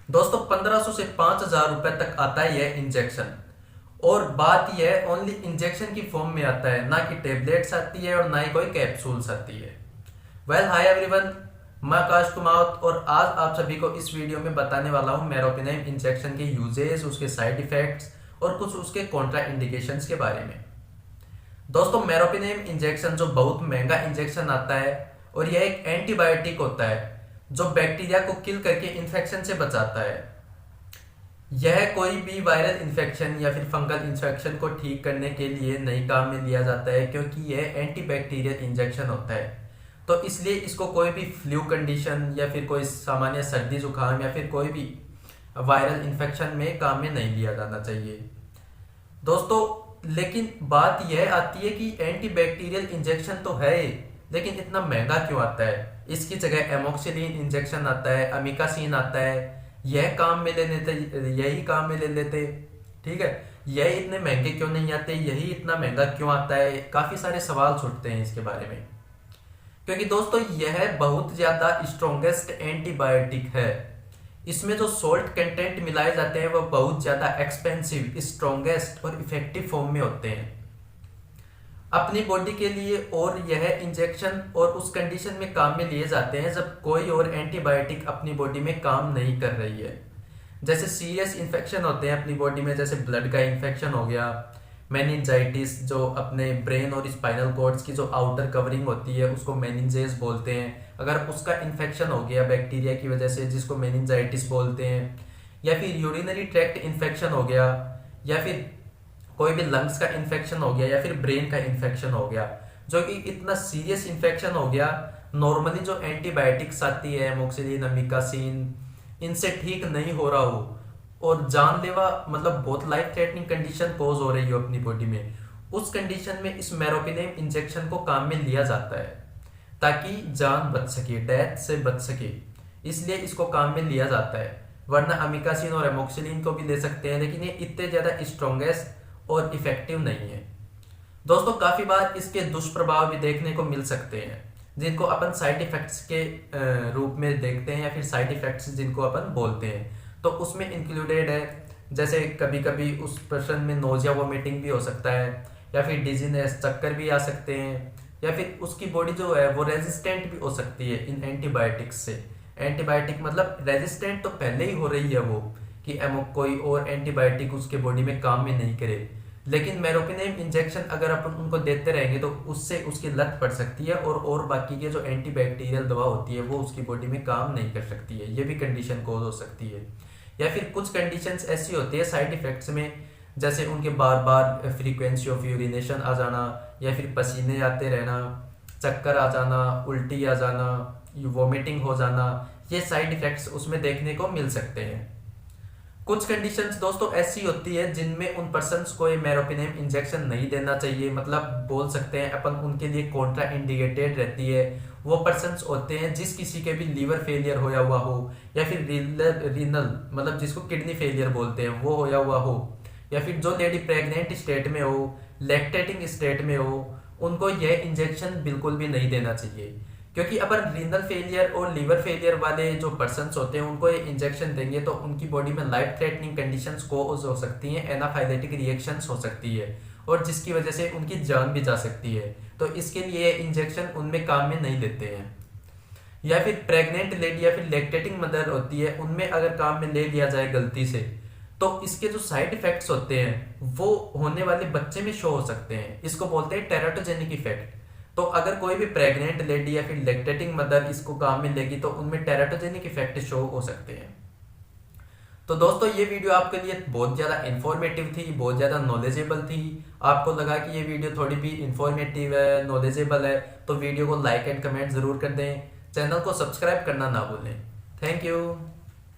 दोस्तों 1500 से 5000 रुपए तक आता है यह इंजेक्शन। और बात यह है ओनली इंजेक्शन की फॉर्म में आता है, ना कि टेबलेट्स आती है और ना ही कोई कैप्सूल्स आती है। वेल हाय एवरीवन, मैं आकाश कुमार और आज आप सभी को इस वीडियो में बताने वाला हूं मेरोपिनेम इंजेक्शन के यूजेस, उसके साइड इफेक्ट्स और कुछ उसके कॉन्ट्रा इंडिकेशंस के बारे में। दोस्तों मेरोपिनेम इंजेक्शन जो बहुत महंगा इंजेक्शन आता है और यह एक एंटीबायोटिक होता है जो बैक्टीरिया को किल करके इन्फेक्शन से बचाता है। यह कोई भी वायरल इन्फेक्शन या फिर फंगल इन्फेक्शन को ठीक करने के लिए नहीं काम में लिया जाता है, क्योंकि यह एंटीबैक्टीरियल इंजेक्शन होता है। तो इसलिए इसको कोई भी फ्लू कंडीशन या फिर कोई सामान्य सर्दी जुकाम या फिर कोई भी वायरल इन्फेक्शन में काम में नहीं लिया जाना चाहिए दोस्तों। लेकिन बात यह आती है कि एंटीबैक्टीरियल इंजेक्शन तो है, लेकिन इतना महंगा क्यों आता है। इसकी जगह एमोक्सिलिन इंजेक्शन आता है, अमिकासिन आता है, यह काम में ले लेते, यही काम में ले लेते। ठीक है, यह इतने महंगे क्यों नहीं आते, यही इतना महंगा क्यों आता है, काफी सारे सवाल उठते हैं इसके बारे में। क्योंकि दोस्तों यह बहुत ज्यादा स्ट्रॉन्गेस्ट एंटीबायोटिक है। इसमें जो सोल्ट कंटेंट मिलाए जाते हैं वह बहुत ज्यादा एक्सपेंसिव, स्ट्रॉन्गेस्ट और इफेक्टिव फॉर्म में होते हैं अपनी बॉडी के लिए। और यह इंजेक्शन और उस कंडीशन में काम में लिए जाते हैं जब कोई और एंटीबायोटिक अपनी बॉडी में काम नहीं कर रही है। जैसे सीरियस इन्फेक्शन होते हैं अपनी बॉडी में, जैसे ब्लड का इन्फेक्शन हो गया, मेनिंजाइटिस जो अपने ब्रेन और स्पाइनल कॉर्ड्स की जो आउटर कवरिंग होती है उसको मेनिंजेस बोलते हैं। अगर उसका इन्फेक्शन हो गया बैक्टीरिया की वजह से, जिसको मेनिंजाइटिस बोलते हैं, या फिर यूरिनरी ट्रैक्ट इन्फेक्शन हो गया, या फिर कोई भी लंग्स का इन्फेक्शन हो गया, या फिर ब्रेन का इन्फेक्शन हो गया, जो कि इतना सीरियस इन्फेक्शन हो गया, नॉर्मली जो एंटीबायोटिक्स आती है एमोक्सिलिन, अमिकासिन, इनसे ठीक नहीं हो रहा हो और जानलेवा मतलब बहुत लाइफ थ्रेटनिंग कंडीशन पोज हो रही हो अपनी बॉडी में, उस कंडीशन में इस मेरोपिनेम इंजेक्शन को काम में लिया जाता है ताकि जान बच सके, डेथ से बच सके। इसलिए इसको काम में लिया जाता है। वरना अमिकासिन और एमोक्सिलिन को भी ले सकते हैं, लेकिन ये इतने ज्यादा स्ट्रॉन्गेस्ट और इफेक्टिव नहीं है दोस्तों। काफी बार इसके दुष्प्रभाव भी देखने को मिल सकते हैं, जिनको अपन साइड इफेक्ट्स के रूप में देखते हैं, या फिर साइड इफेक्ट्स जिनको अपन बोलते हैं। तो उसमें इंक्लूडेड है, जैसे कभी कभी उस पर्सन में नोजिया वोमिटिंग भी हो सकता है, या फिर डिजीनेस, चक्कर भी आ सकते हैं, या फिर उसकी बॉडी जो है वो रेजिस्टेंट भी हो सकती है इन एंटीबायोटिक्स से। एंटीबायोटिक मतलब रेजिस्टेंट तो पहले ही हो रही है वो, कि कोई और एंटीबायोटिक उसके बॉडी में काम में नहीं करे, लेकिन मेरोपिनेम इंजेक्शन अगर अपन उनको देते रहेंगे तो उससे उसकी लत पड़ सकती है और बाकी के जो एंटीबैक्टीरियल दवा होती है वो उसकी बॉडी में काम नहीं कर सकती है। ये भी कंडीशन कोज हो सकती है। या फिर कुछ कंडीशंस ऐसी होती है साइड इफेक्ट्स में, जैसे उनके बार बार फ्रीक्वेंसी ऑफ यूरिनेशन आ जाना, या फिर पसीने आते रहना, चक्कर आ जाना, उल्टी आ जाना, वोमिटिंग हो जाना, ये साइड इफेक्ट्स उसमें देखने को मिल सकते हैं। कुछ कंडीशंस दोस्तों ऐसी होती है जिनमें उन पर्सन्स को ये मेरोपिनेम इंजेक्शन नहीं देना चाहिए, मतलब बोल सकते हैं अपन उनके लिए कॉन्ट्रा इंडिकेटेड रहती है। वो पर्सन्स होते हैं जिस किसी के भी लीवर फेलियर होया हुआ हो, या फिर रीनल मतलब जिसको किडनी फेलियर बोलते हैं वो होया हुआ हो, या फिर जो लेडी प्रेग्नेंट स्टेट में हो, लैक्टेटिंग स्टेट में हो, उनको यह इंजेक्शन बिल्कुल भी नहीं देना चाहिए। क्योंकि अगर रीनल फेलियर और लीवर फेलियर वाले जो पर्सन्स होते हैं उनको ये इंजेक्शन देंगे तो उनकी बॉडी में लाइफ थ्रेटनिंग कंडीशंस कोज हो सकती हैं, एनाफाइलेटिक रिएक्शंस हो सकती है, और जिसकी वजह से उनकी जान भी जा सकती है। तो इसके लिए इंजेक्शन उनमें काम में नहीं लेते हैं। या फिर प्रेग्नेंट लेडी या फिर लैक्टेटिंग मदर होती है, उनमें अगर काम में ले लिया जाए गलती से, तो इसके जो साइड इफेक्ट्स होते हैं वो होने वाले बच्चे में शो हो सकते हैं। इसको बोलते हैं टेराटोजेनिक इफेक्ट। तो अगर कोई भी प्रेग्नेंट लेडी या फिर लैक्टेटिंग मदर इसको काम में लेगी तो उनमें टेराटोजेनिक इफेक्ट शो हो सकते हैं। तो दोस्तों ये वीडियो आपके लिए बहुत ज़्यादा इन्फॉर्मेटिव थी, बहुत ज़्यादा नॉलेजेबल थी। आपको लगा कि ये वीडियो थोड़ी भी इन्फॉर्मेटिव है, नॉलेजेबल है, तो वीडियो को लाइक एंड कमेंट ज़रूर कर दें। चैनल को सब्सक्राइब करना ना भूलें। Thank you.